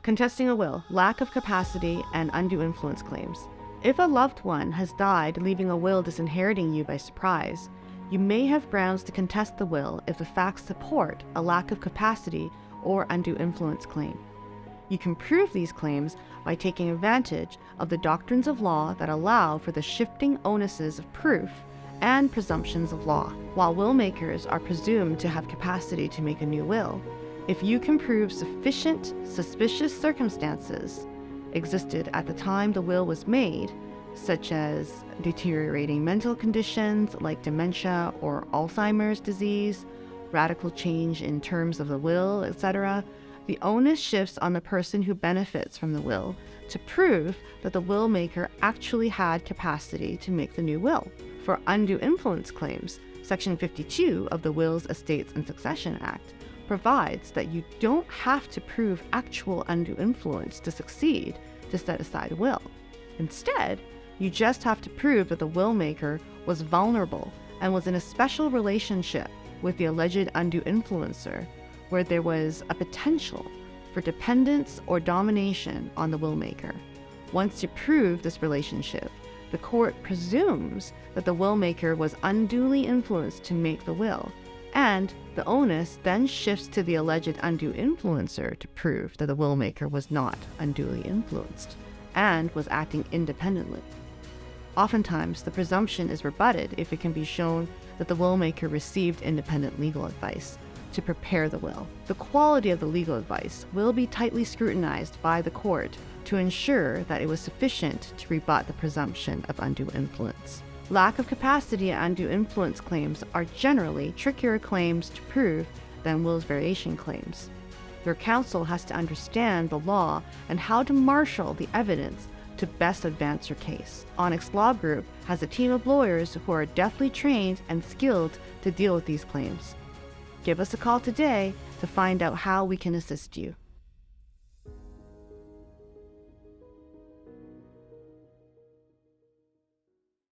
Contesting a will, lack of capacity, and undue influence claims. If a loved one has died leaving a will disinheriting you by surprise, you may have grounds to contest the will if the facts support a lack of capacity or undue influence claim. You can prove these claims by taking advantage of the doctrines of law that allow for the shifting onuses of proof and presumptions of law. While will makers are presumed to have capacity to make a new will, if you can prove sufficient suspicious circumstances existed at the time the will was made, such as deteriorating mental conditions like dementia or Alzheimer's disease, radical change in terms of the will, etc., the onus shifts on the person who benefits from the will to prove that the will maker actually had capacity to make the new will. For undue influence claims, Section 52 of the Wills, Estates, and Succession Act provides that you don't have to prove actual undue influence to succeed to set aside a will. Instead, you just have to prove that the will maker was vulnerable and was in a special relationship with the alleged undue influencer, where there was a potential for dependence or domination on the will maker. Once you prove this relationship, the court presumes that the will maker was unduly influenced to make the will, and the onus then shifts to the alleged undue influencer to prove that the will maker was not unduly influenced and was acting independently. Oftentimes, the presumption is rebutted if it can be shown that the will maker received independent legal advice to prepare the will. The quality of the legal advice will be tightly scrutinized by the court to ensure that it was sufficient to rebut the presumption of undue influence. Lack of capacity and undue influence claims are generally trickier claims to prove than wills variation claims. Your counsel has to understand the law and how to marshal the evidence to best advance your case. Onyx Law Group has a team of lawyers who are deftly trained and skilled to deal with these claims. Give us a call today to find out how we can assist you.